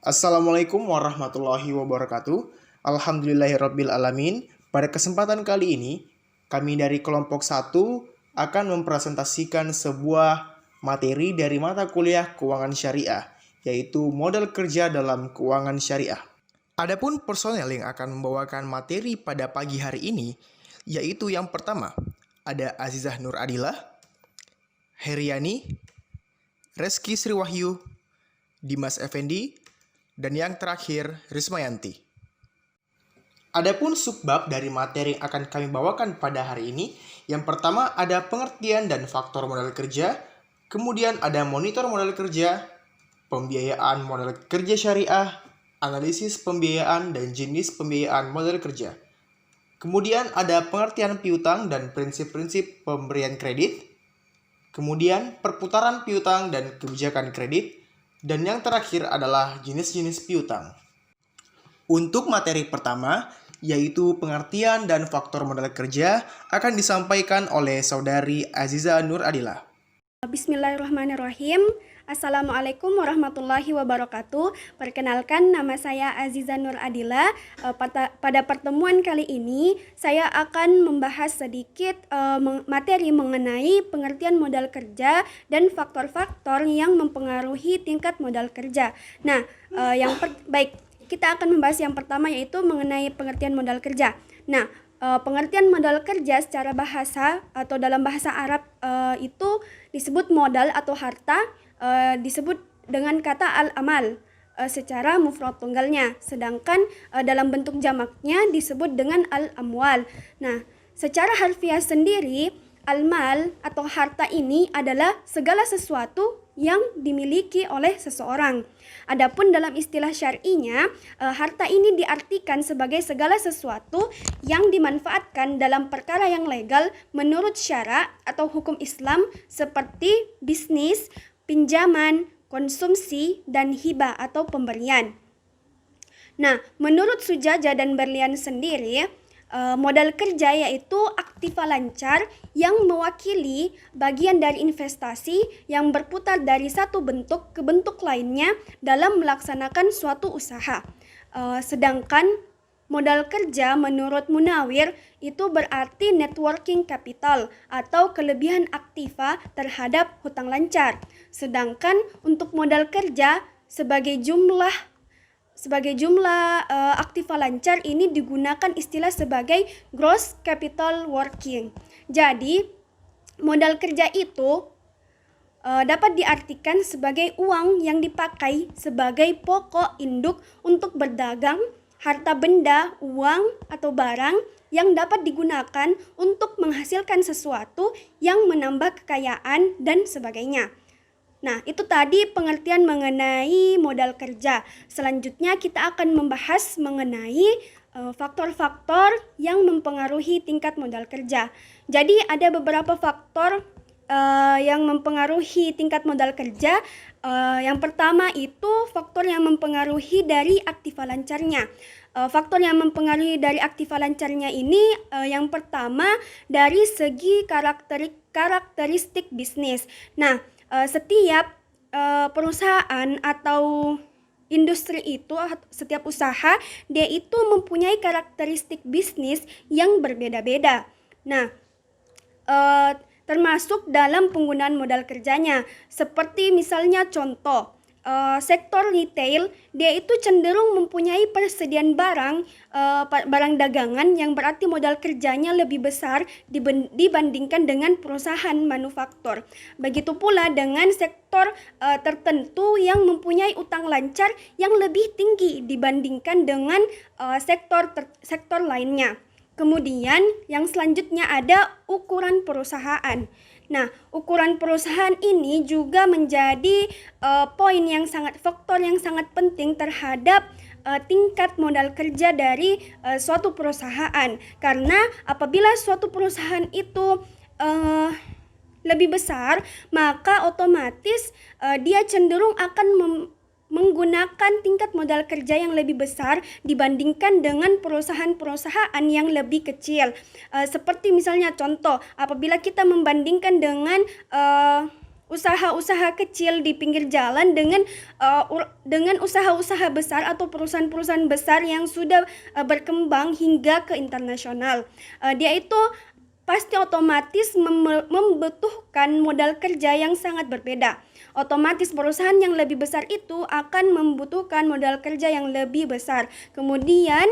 Assalamualaikum warahmatullahi wabarakatuh. Alhamdulillahirabbil alamin. Pada kesempatan kali ini, kami dari kelompok 1 akan mempresentasikan sebuah materi dari mata kuliah Keuangan Syariah, yaitu modal kerja dalam keuangan syariah. Adapun personel yang akan membawakan materi pada pagi hari ini, yaitu yang pertama, ada Azizah Nur Adilah, Heriani, Reski Sriwahyu, Dimas Effendi, dan yang terakhir, Rismayanti. Adapun subbab dari materi yang akan kami bawakan pada hari ini, yang pertama ada pengertian dan faktor modal kerja, kemudian ada monitor modal kerja, pembiayaan modal kerja syariah, analisis pembiayaan dan jenis pembiayaan modal kerja. Kemudian ada pengertian piutang dan prinsip-prinsip pemberian kredit, kemudian perputaran piutang dan kebijakan kredit, dan yang terakhir adalah jenis-jenis piutang. Untuk materi pertama, yaitu pengertian dan faktor modal kerja, akan disampaikan oleh Saudari Azizah Nur Adilah. Bismillahirrahmanirrahim. Assalamualaikum warahmatullahi wabarakatuh. Perkenalkan, nama saya Azizah Nur Adilah. Pada pertemuan kali ini, saya akan membahas sedikit materi mengenai pengertian modal kerja dan faktor-faktor yang mempengaruhi tingkat modal kerja. Nah, kita akan membahas yang pertama, yaitu mengenai pengertian modal kerja. Nah, pengertian modal kerja secara bahasa atau dalam bahasa Arab itu disebut modal atau harta, disebut dengan kata al-amal secara mufrad tunggalnya, sedangkan dalam bentuk jamaknya disebut dengan al-amwal. Nah, secara harfiah sendiri, al-mal atau harta ini adalah segala sesuatu yang dimiliki oleh seseorang. Adapun dalam istilah syar'inya, harta ini diartikan sebagai segala sesuatu yang dimanfaatkan dalam perkara yang legal menurut syara atau hukum Islam, seperti bisnis, pinjaman, konsumsi, dan hibah atau pemberian. Nah, menurut Sujajah dan Berlian sendiri, modal kerja yaitu aktiva lancar yang mewakili bagian dari investasi yang berputar dari satu bentuk ke bentuk lainnya dalam melaksanakan suatu usaha. Sedangkan modal kerja menurut Munawir itu berarti networking capital atau kelebihan aktiva terhadap hutang lancar. Sedangkan untuk modal kerja sebagai jumlah aktiva lancar ini digunakan istilah sebagai gross capital working. Jadi, modal kerja itu dapat diartikan sebagai uang yang dipakai sebagai pokok induk untuk berdagang, harta benda, uang, atau barang yang dapat digunakan untuk menghasilkan sesuatu yang menambah kekayaan dan sebagainya. Nah, itu tadi pengertian mengenai modal kerja. Selanjutnya kita akan membahas mengenai faktor-faktor yang mempengaruhi tingkat modal kerja. Jadi ada beberapa faktor yang mempengaruhi tingkat modal kerja. Yang pertama itu faktor yang mempengaruhi dari aktiva lancarnya. Faktor yang mempengaruhi dari aktiva lancarnya ini yang pertama dari segi karakteristik bisnis. Nah, setiap perusahaan atau industri itu, setiap usaha, dia itu mempunyai karakteristik bisnis yang berbeda-beda. Nah, termasuk dalam penggunaan modal kerjanya. Seperti misalnya contoh, sektor retail, dia itu cenderung mempunyai persediaan barang dagangan yang berarti modal kerjanya lebih besar dibandingkan dengan perusahaan manufaktur. Begitu pula dengan sektor tertentu yang mempunyai utang lancar yang lebih tinggi dibandingkan dengan sektor lainnya. Kemudian yang selanjutnya ada ukuran perusahaan. Nah, ukuran perusahaan ini juga menjadi faktor yang sangat penting terhadap tingkat modal kerja dari suatu perusahaan. Karena apabila suatu perusahaan itu lebih besar, maka otomatis dia cenderung akan menggunakan tingkat modal kerja yang lebih besar dibandingkan dengan perusahaan-perusahaan yang lebih kecil. Seperti misalnya contoh, apabila kita membandingkan dengan usaha-usaha kecil di pinggir jalan dengan usaha-usaha besar atau perusahaan-perusahaan besar yang sudah berkembang hingga ke internasional. Dia itu pasti otomatis membutuhkan modal kerja yang sangat berbeda. Otomatis perusahaan yang lebih besar itu akan membutuhkan modal kerja yang lebih besar. Kemudian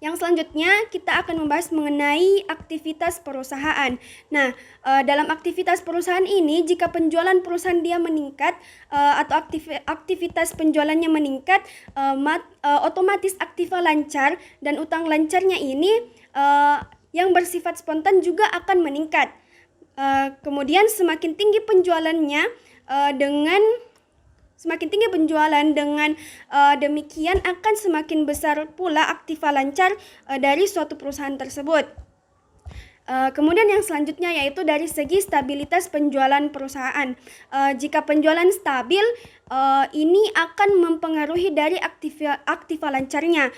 yang selanjutnya kita akan membahas mengenai aktivitas perusahaan. Nah, dalam aktivitas perusahaan ini jika penjualan perusahaan dia meningkat atau aktivitas penjualannya meningkat, otomatis aktiva lancar dan utang lancarnya ini yang bersifat spontan juga akan meningkat. Kemudian semakin tinggi penjualannya dengan demikian akan semakin besar pula aktiva lancar dari suatu perusahaan tersebut. Kemudian yang selanjutnya yaitu dari segi stabilitas penjualan perusahaan. Jika penjualan stabil, ini akan mempengaruhi dari aktiva lancarnya.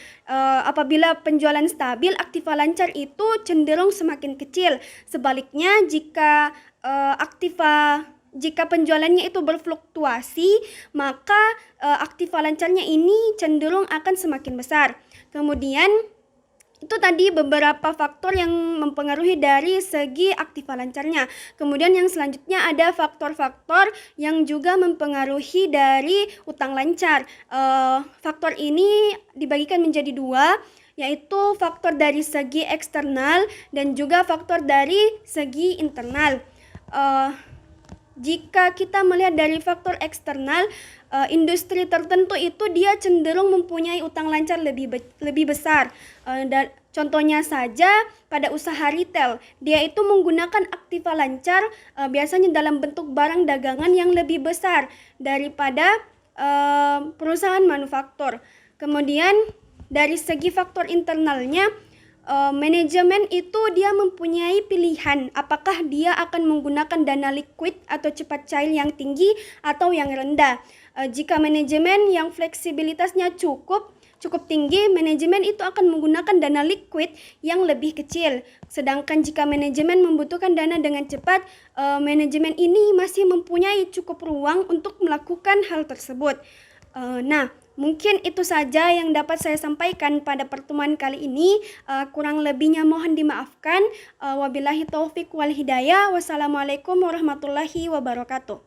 Apabila penjualan stabil, aktiva lancar itu cenderung semakin kecil. Sebaliknya jika penjualannya itu berfluktuasi, maka aktiva lancarnya ini cenderung akan semakin besar. Kemudian itu tadi beberapa faktor yang mempengaruhi dari segi aktiva lancarnya. Kemudian yang selanjutnya ada faktor-faktor yang juga mempengaruhi dari utang lancar. Faktor ini dibagikan menjadi dua, yaitu faktor dari segi eksternal dan juga faktor dari segi internal. Jika kita melihat dari faktor eksternal, industri tertentu itu dia cenderung mempunyai utang lancar lebih besar. Contohnya saja pada usaha retail, dia itu menggunakan aktiva lancar biasanya dalam bentuk barang dagangan yang lebih besar daripada perusahaan manufaktur. Kemudian dari segi faktor internalnya, manajemen itu dia mempunyai pilihan apakah dia akan menggunakan dana liquid atau cepat cair yang tinggi atau yang rendah. Jika manajemen yang fleksibilitasnya cukup tinggi, manajemen itu akan menggunakan dana liquid yang lebih kecil. Sedangkan jika manajemen membutuhkan dana dengan cepat, manajemen ini masih mempunyai cukup ruang untuk melakukan hal tersebut. Nah, mungkin itu saja yang dapat saya sampaikan pada pertemuan kali ini. Kurang lebihnya mohon dimaafkan. Wabillahi taufik wal hidayah. Wassalamualaikum warahmatullahi wabarakatuh.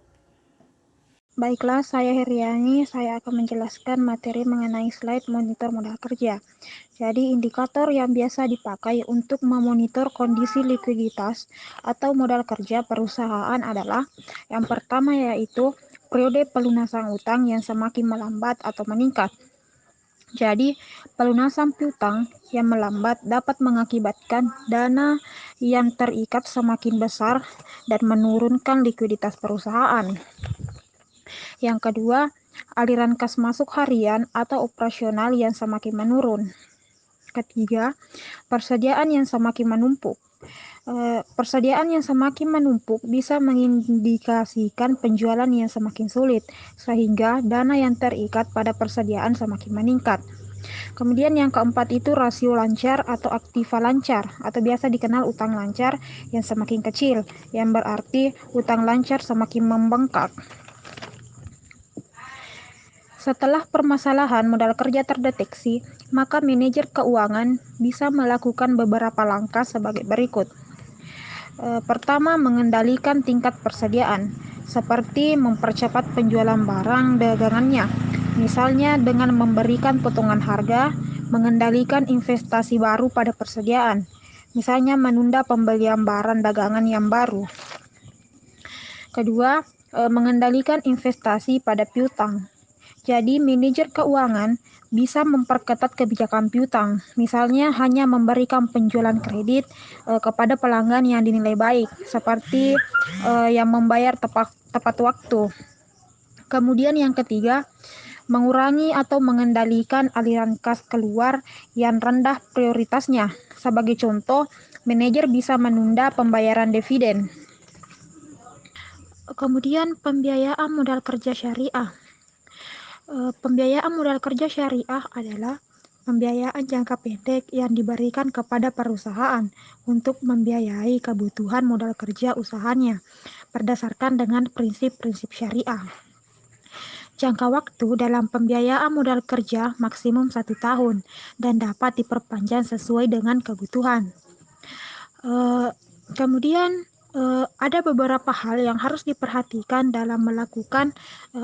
Baiklah, saya Heriani. Saya akan menjelaskan materi mengenai slide monitor modal kerja. Jadi, indikator yang biasa dipakai untuk memonitor kondisi likuiditas atau modal kerja perusahaan adalah yang pertama yaitu periode pelunasan utang yang semakin melambat atau meningkat. Jadi, pelunasan piutang yang melambat dapat mengakibatkan dana yang terikat semakin besar dan menurunkan likuiditas perusahaan. Yang kedua, aliran kas masuk harian atau operasional yang semakin menurun. Ketiga, persediaan yang semakin menumpuk. Persediaan yang semakin menumpuk bisa mengindikasikan penjualan yang semakin sulit, sehingga dana yang terikat pada persediaan semakin meningkat. Kemudian yang keempat itu rasio lancar atau aktiva lancar, atau biasa dikenal utang lancar yang semakin kecil, yang berarti utang lancar semakin membengkak. Setelah permasalahan modal kerja terdeteksi, maka manajer keuangan bisa melakukan beberapa langkah sebagai berikut. Pertama, mengendalikan tingkat persediaan, seperti mempercepat penjualan barang dagangannya, misalnya dengan memberikan potongan harga, mengendalikan investasi baru pada persediaan, misalnya menunda pembelian barang dagangan yang baru. Kedua, mengendalikan investasi pada piutang. Jadi, manajer keuangan bisa memperketat kebijakan piutang, misalnya hanya memberikan penjualan kredit kepada pelanggan yang dinilai baik, seperti yang membayar tepat waktu. Kemudian yang ketiga, mengurangi atau mengendalikan aliran kas keluar yang rendah prioritasnya. Sebagai contoh, manajer bisa menunda pembayaran dividen. Kemudian pembiayaan modal kerja syariah. Pembiayaan modal kerja syariah adalah pembiayaan jangka pendek yang diberikan kepada perusahaan untuk membiayai kebutuhan modal kerja usahanya. berdasarkan dengan prinsip-prinsip syariah. Jangka waktu dalam pembiayaan modal kerja maksimum 1 tahun dan dapat diperpanjang sesuai dengan kebutuhan. Kemudian ada beberapa hal yang harus diperhatikan dalam melakukan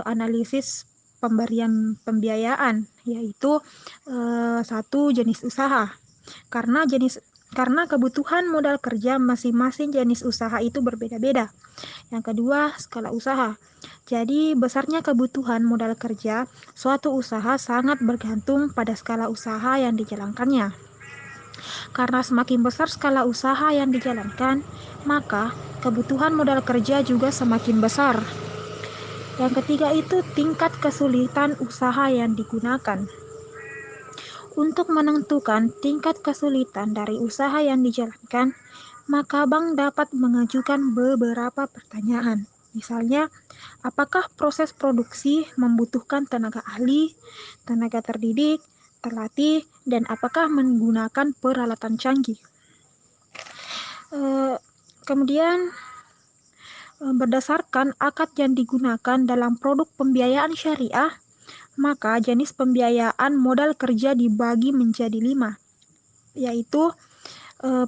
analisis pemberian pembiayaan, yaitu satu, jenis usaha. Karena kebutuhan modal kerja masing-masing jenis usaha itu berbeda-beda. Yang kedua, skala usaha. Jadi, besarnya kebutuhan modal kerja suatu usaha sangat bergantung pada skala usaha yang dijalankannya. Karena semakin besar skala usaha yang dijalankan, maka kebutuhan modal kerja juga semakin besar. Yang ketiga itu tingkat kesulitan usaha yang digunakan. Untuk menentukan tingkat kesulitan dari usaha yang dijalankan, maka bank dapat mengajukan beberapa pertanyaan. Misalnya, apakah proses produksi membutuhkan tenaga ahli, tenaga terdidik, terlatih, dan apakah menggunakan peralatan canggih? Kemudian, berdasarkan akad yang digunakan dalam produk pembiayaan syariah, maka jenis pembiayaan modal kerja dibagi menjadi 5, yaitu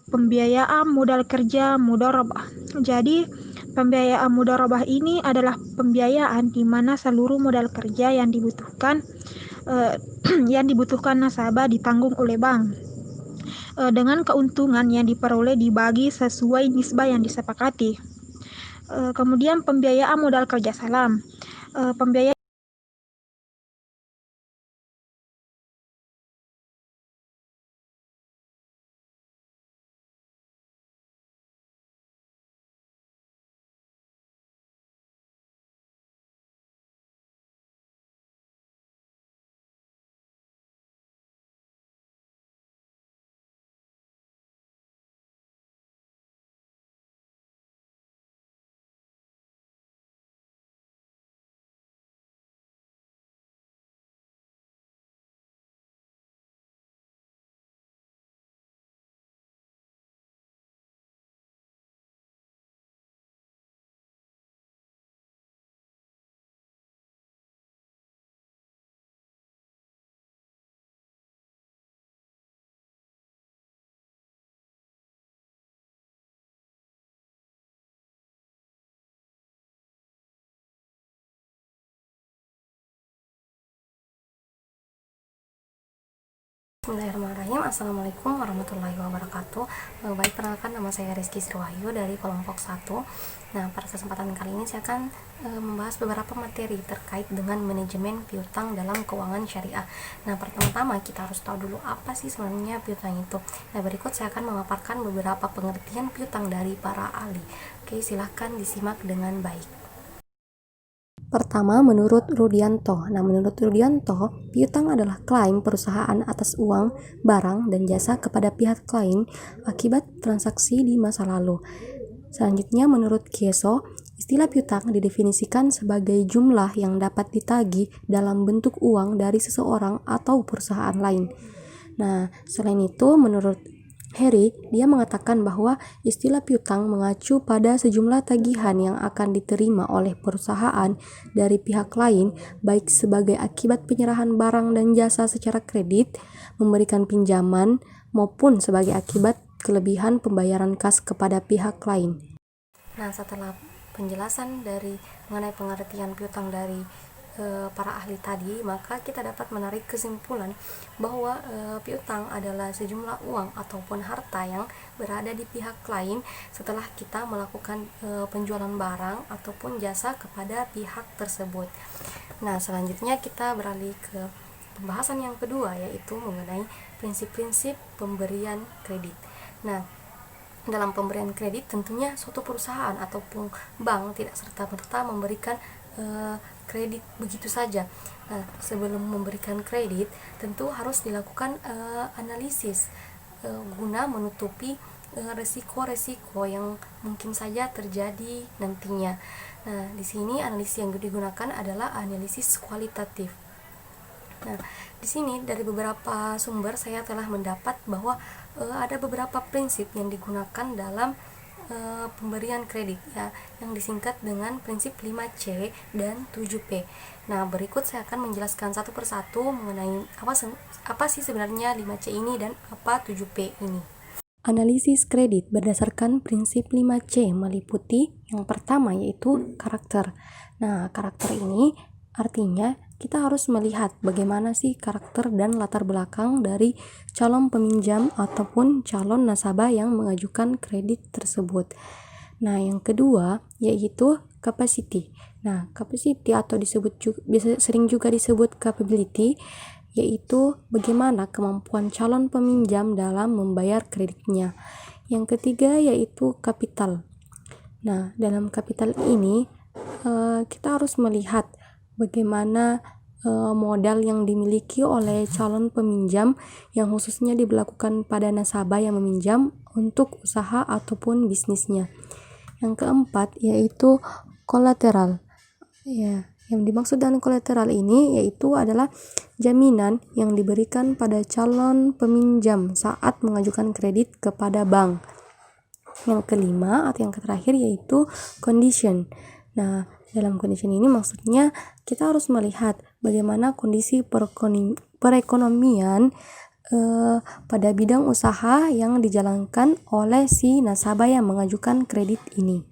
pembiayaan modal kerja mudharabah. Jadi, pembiayaan mudharabah ini adalah pembiayaan di mana seluruh modal kerja yang dibutuhkan nasabah ditanggung oleh bank dengan keuntungan yang diperoleh dibagi sesuai nisbah yang disepakati. Kemudian pembiayaan modal kerja salam. Pembiayaan Bismillahirrahmanirrahim. Assalamualaikum warahmatullahi wabarakatuh. Baik, perkenalkan, nama saya Rizky Sriwahyu dari kelompok 1. Nah, pada kesempatan kali ini saya akan membahas beberapa materi terkait dengan manajemen piutang dalam keuangan syariah. Nah, pertama-tama kita harus tahu dulu apa sih sebenarnya piutang itu. Nah, berikut saya akan memaparkan beberapa pengertian piutang dari para ahli. Oke, silahkan disimak dengan baik. Pertama, menurut Rudianto. Menurut Rudianto, piutang adalah klaim perusahaan atas uang, barang, dan jasa kepada pihak lain akibat transaksi di masa lalu. Selanjutnya, menurut Kieso, istilah piutang didefinisikan sebagai jumlah yang dapat ditagih dalam bentuk uang dari seseorang atau perusahaan lain. Nah, selain itu, menurut Harry, dia mengatakan bahwa istilah piutang mengacu pada sejumlah tagihan yang akan diterima oleh perusahaan dari pihak lain, baik sebagai akibat penyerahan barang dan jasa secara kredit, memberikan pinjaman, maupun sebagai akibat kelebihan pembayaran kas kepada pihak lain. Nah, setelah penjelasan dari mengenai pengertian piutang dari para ahli tadi, maka kita dapat menarik kesimpulan bahwa piutang adalah sejumlah uang ataupun harta yang berada di pihak lain setelah kita melakukan penjualan barang ataupun jasa kepada pihak tersebut. Nah, selanjutnya kita beralih ke pembahasan yang kedua, yaitu mengenai prinsip-prinsip pemberian kredit. Nah, dalam pemberian kredit tentunya suatu perusahaan ataupun bank tidak serta-merta memberikan kredit begitu saja. Nah, sebelum memberikan kredit tentu harus dilakukan analisis guna menutupi resiko-resiko yang mungkin saja terjadi nantinya. Nah, di sini analisis yang digunakan adalah analisis kualitatif. Nah, di sini dari beberapa sumber saya telah mendapat bahwa ada beberapa prinsip yang digunakan dalam pemberian kredit ya, yang disingkat dengan prinsip 5C dan 7P. Nah, berikut saya akan menjelaskan satu persatu mengenai apa sih sebenarnya 5C ini dan apa 7P ini. Analisis kredit berdasarkan prinsip 5C meliputi yang pertama yaitu karakter. Nah, karakter ini artinya kita harus melihat bagaimana sih karakter dan latar belakang dari calon peminjam ataupun calon nasabah yang mengajukan kredit tersebut. Nah, yang kedua yaitu capacity. Nah, capacity atau sering juga disebut capability, yaitu bagaimana kemampuan calon peminjam dalam membayar kreditnya. Yang ketiga yaitu kapital. Nah, dalam kapital ini kita harus melihat bagaimana modal yang dimiliki oleh calon peminjam yang khususnya diberlakukan pada nasabah yang meminjam untuk usaha ataupun bisnisnya. Yang keempat yaitu kolateral. Ya, yang dimaksud dengan kolateral ini yaitu adalah jaminan yang diberikan pada calon peminjam saat mengajukan kredit kepada bank. Yang kelima atau yang terakhir yaitu condition. Nah, dalam condition ini maksudnya kita harus melihat bagaimana kondisi perekonomian pada bidang usaha yang dijalankan oleh si nasabah yang mengajukan kredit ini.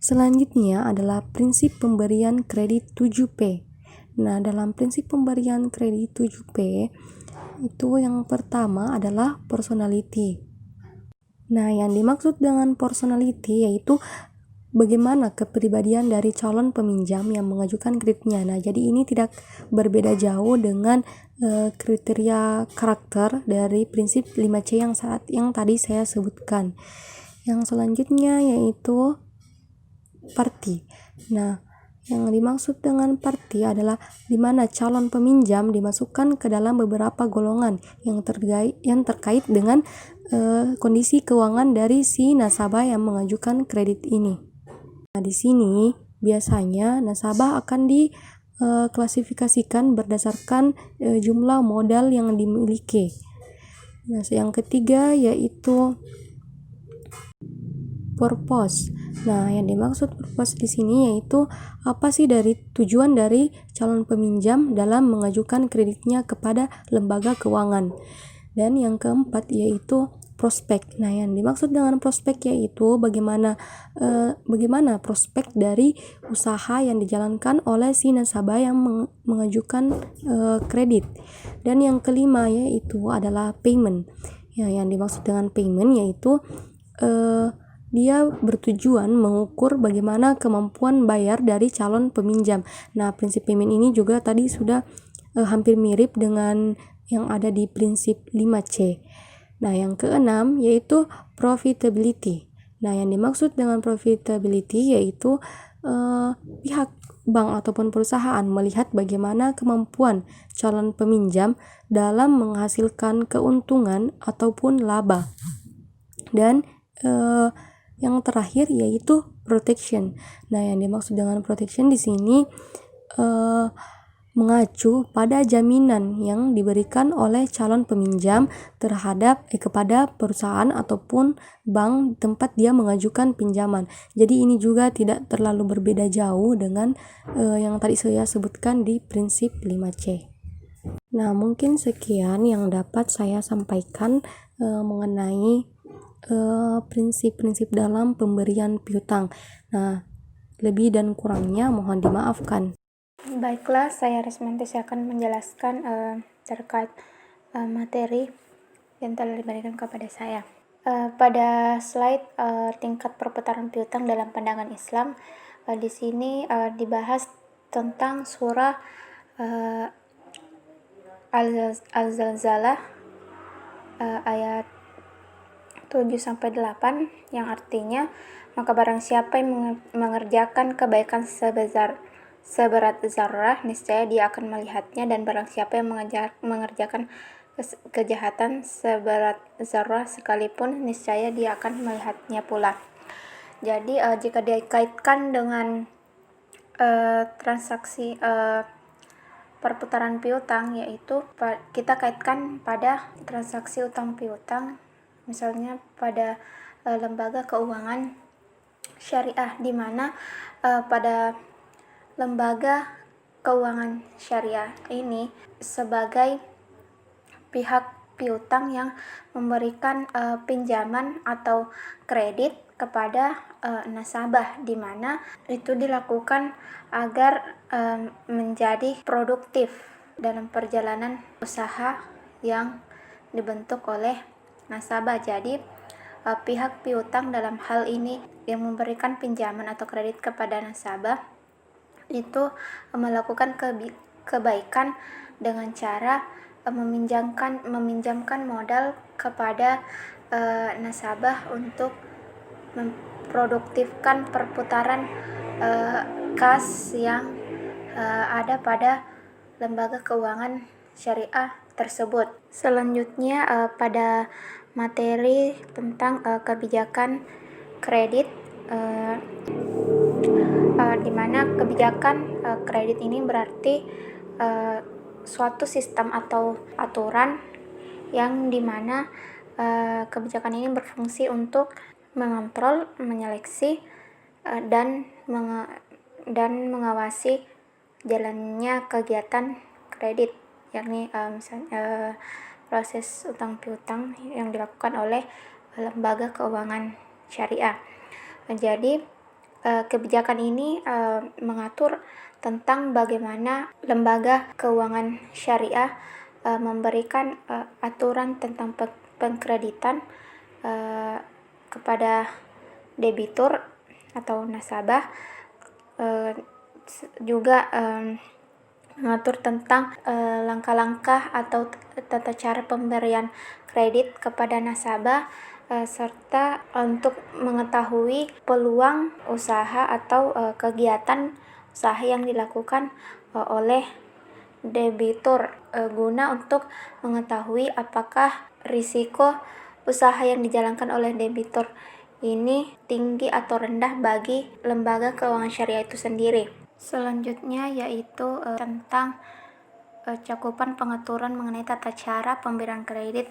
Selanjutnya adalah prinsip pemberian kredit 7P. Nah, dalam prinsip pemberian kredit 7P itu yang pertama adalah personality. Nah, yang dimaksud dengan personality yaitu bagaimana kepribadian dari calon peminjam yang mengajukan kreditnya. Nah, jadi ini tidak berbeda jauh dengan kriteria karakter dari prinsip 5C yang tadi saya sebutkan. Yang selanjutnya yaitu party. Nah, yang dimaksud dengan party adalah di mana calon peminjam dimasukkan ke dalam beberapa golongan yang terkait dengan kondisi keuangan dari si nasabah yang mengajukan kredit ini. Nah, di sini biasanya nasabah akan diklasifikasikan berdasarkan jumlah modal yang dimiliki. Nah, yang ketiga yaitu purpose. Nah, yang dimaksud purpose di sini yaitu apa sih tujuan dari calon peminjam dalam mengajukan kreditnya kepada lembaga keuangan. Dan yang keempat yaitu prospek. Nah, yang dimaksud dengan prospek yaitu bagaimana prospek dari usaha yang dijalankan oleh si nasabah yang mengajukan kredit. Dan yang kelima yaitu adalah payment. Ya, yang dimaksud dengan payment yaitu dia bertujuan mengukur bagaimana kemampuan bayar dari calon peminjam. Nah, prinsip payment ini juga tadi sudah hampir mirip dengan yang ada di prinsip 5C. Nah, yang keenam yaitu profitability. Nah, yang dimaksud dengan profitability yaitu pihak bank ataupun perusahaan melihat bagaimana kemampuan calon peminjam dalam menghasilkan keuntungan ataupun laba. Dan yang terakhir yaitu protection. Nah, yang dimaksud dengan protection di sini mengacu pada jaminan yang diberikan oleh calon peminjam kepada perusahaan ataupun bank tempat dia mengajukan pinjaman. Jadi ini juga tidak terlalu berbeda jauh dengan yang tadi saya sebutkan di prinsip 5C. Nah, mungkin sekian yang dapat saya sampaikan mengenai prinsip-prinsip dalam pemberian piutang. Nah, lebih dan kurangnya mohon dimaafkan. Baiklah, saya Resmanti akan menjelaskan terkait materi yang telah diberikan kepada saya. Pada slide tingkat perputaran piutang dalam pandangan Islam, di sini dibahas tentang surah Al-Zalzalah ayat 7-8 yang artinya, maka barang siapa yang mengerjakan kebaikan seberat zarah, niscaya dia akan melihatnya, dan barang siapa yang mengerjakan kejahatan seberat zarah sekalipun, niscaya dia akan melihatnya pula. Jadi jika dikaitkan dengan transaksi perputaran piutang, yaitu kita kaitkan pada transaksi utang piutang, misalnya pada lembaga keuangan syariah, di mana pada lembaga keuangan syariah ini sebagai pihak piutang yang memberikan pinjaman atau kredit kepada nasabah, di mana itu dilakukan agar menjadi produktif dalam perjalanan usaha yang dibentuk oleh nasabah. Jadi pihak piutang dalam hal ini yang memberikan pinjaman atau kredit kepada nasabah itu melakukan kebaikan dengan cara meminjamkan modal kepada nasabah untuk memproduktifkan perputaran kas yang ada pada lembaga keuangan syariah tersebut. Selanjutnya pada materi tentang kebijakan kredit, di mana kebijakan kredit ini berarti suatu sistem atau aturan yang dimana kebijakan ini berfungsi untuk mengontrol, menyeleksi, dan mengawasi jalannya kegiatan kredit, yakni misalnya proses utang piutang yang dilakukan oleh lembaga keuangan syariah. Jadi kebijakan ini mengatur tentang bagaimana lembaga keuangan syariah memberikan aturan tentang pengkreditan kepada debitur atau nasabah, juga mengatur tentang langkah-langkah atau tata cara pemberian kredit kepada nasabah, serta untuk mengetahui peluang usaha atau kegiatan usaha yang dilakukan oleh debitur, guna untuk mengetahui apakah risiko usaha yang dijalankan oleh debitur ini tinggi atau rendah bagi lembaga keuangan syariah itu sendiri. Selanjutnya yaitu tentang cakupan pengaturan mengenai tata cara pemberian kredit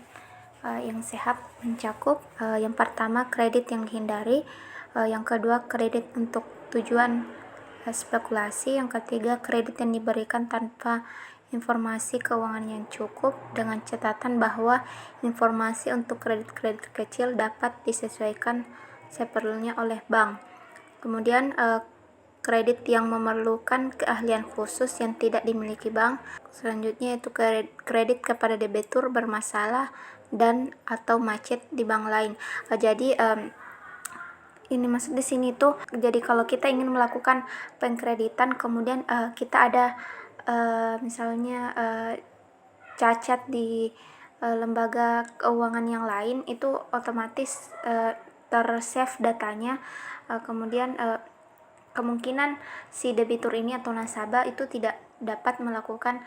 yang sehat, mencakup yang pertama kredit yang dihindari, yang kedua kredit untuk tujuan spekulasi, yang ketiga kredit yang diberikan tanpa informasi keuangan yang cukup, dengan catatan bahwa informasi untuk kredit-kredit kecil dapat disesuaikan seperlunya oleh bank. Kemudian kredit yang memerlukan keahlian khusus yang tidak dimiliki bank. Selanjutnya yaitu kredit kepada debitur bermasalah dan atau macet di bank lain. Jadi ini maksud di sini tuh, jadi kalau kita ingin melakukan pengkreditan, kemudian kita ada misalnya cacat di lembaga keuangan yang lain, itu otomatis tersave datanya, kemudian kemungkinan si debitur ini atau nasabah itu tidak dapat melakukan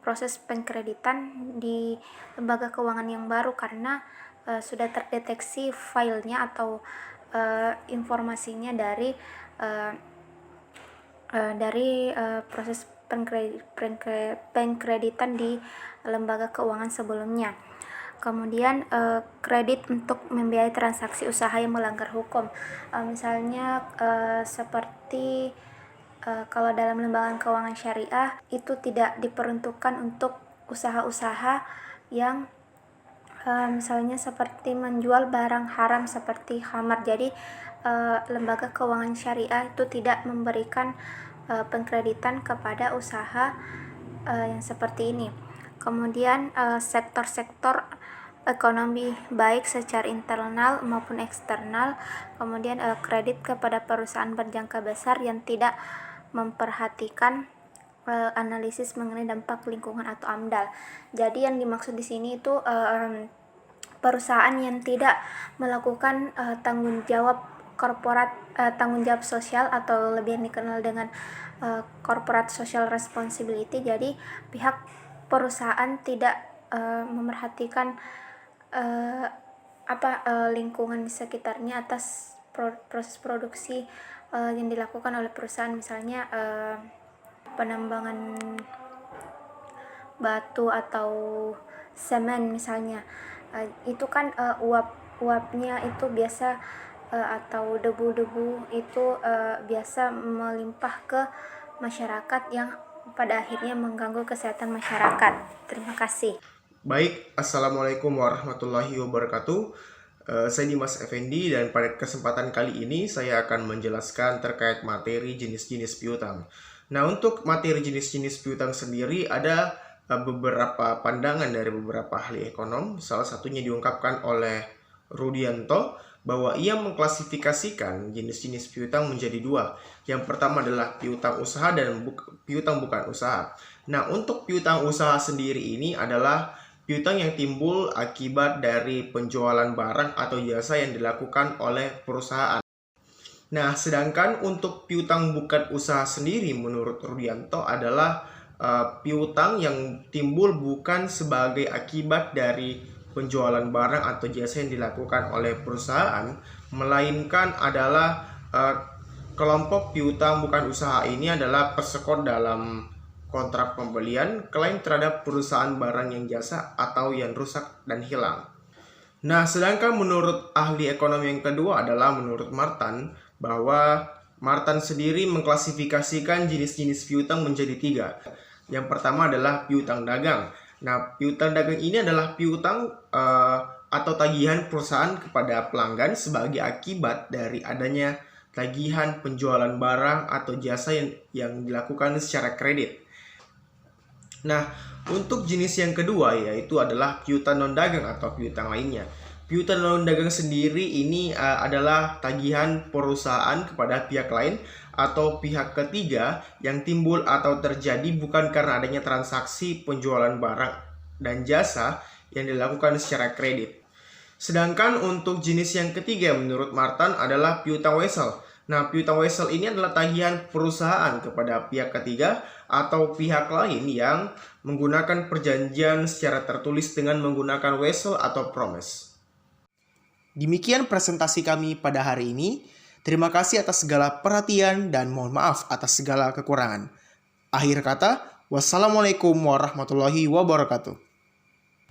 proses pengkreditan di lembaga keuangan yang baru karena sudah terdeteksi filenya atau informasinya dari proses pengkreditan di lembaga keuangan sebelumnya. Kemudian kredit untuk membiayai transaksi usaha yang melanggar hukum, misalnya seperti kalau dalam lembaga keuangan syariah itu tidak diperuntukkan untuk usaha-usaha yang misalnya seperti menjual barang haram seperti khamar. Jadi lembaga keuangan syariah itu tidak memberikan pengkreditan kepada usaha yang seperti ini. Kemudian sektor-sektor ekonomi baik secara internal maupun eksternal. Kemudian kredit kepada perusahaan berjangka besar yang tidak memperhatikan analisis mengenai dampak lingkungan atau AMDAL. Jadi yang dimaksud di sini itu perusahaan yang tidak melakukan tanggung jawab korporat, tanggung jawab sosial, atau lebih dikenal dengan corporate social responsibility. Jadi pihak perusahaan tidak memerhatikan lingkungan di sekitarnya atas proses produksi yang dilakukan oleh perusahaan, misalnya penambangan batu atau semen misalnya. Itu kan uap uapnya itu biasa atau debu-debu itu biasa melimpah ke masyarakat yang pada akhirnya mengganggu kesehatan masyarakat. Terima kasih. Baik, Assalamualaikum warahmatullahi wabarakatuh. Saya Dimas Effendi dan pada kesempatan kali ini saya akan menjelaskan terkait materi jenis-jenis piutang. Nah, untuk materi jenis-jenis piutang sendiri ada beberapa pandangan dari beberapa ahli ekonom. Salah satunya diungkapkan oleh Rudianto bahwa ia mengklasifikasikan jenis-jenis piutang menjadi dua. Yang pertama adalah piutang usaha dan piutang bukan usaha. Nah, untuk piutang usaha sendiri ini adalah piutang yang timbul akibat dari penjualan barang atau jasa yang dilakukan oleh perusahaan. Nah, sedangkan untuk piutang bukan usaha sendiri menurut Rudianto adalah piutang yang timbul bukan sebagai akibat dari penjualan barang atau jasa yang dilakukan oleh perusahaan, melainkan adalah kelompok piutang bukan usaha ini adalah persekot dalam kontrak pembelian, klaim terhadap perusahaan barang yang jasa atau yang rusak dan hilang. Nah, sedangkan menurut ahli ekonomi yang kedua adalah menurut Martin, bahwa Martin sendiri mengklasifikasikan jenis-jenis piutang menjadi tiga. Yang pertama adalah piutang dagang. Nah, piutang dagang ini adalah piutang atau tagihan perusahaan kepada pelanggan sebagai akibat dari adanya tagihan penjualan barang atau jasa yang dilakukan secara kredit. Nah, untuk jenis yang kedua yaitu adalah piutang non-dagang atau piutang lainnya. Piutang non-dagang sendiri ini adalah tagihan perusahaan kepada pihak lain atau pihak ketiga yang timbul atau terjadi bukan karena adanya transaksi penjualan barang dan jasa yang dilakukan secara kredit. Sedangkan untuk jenis yang ketiga menurut Martin adalah piutang wesel. Nah, piutang wesel ini adalah tagihan perusahaan kepada pihak ketiga atau pihak lain yang menggunakan perjanjian secara tertulis dengan menggunakan wesel atau promise. Demikian presentasi kami pada hari ini. Terima kasih atas segala perhatian dan mohon maaf atas segala kekurangan. Akhir kata, wassalamualaikum warahmatullahi wabarakatuh.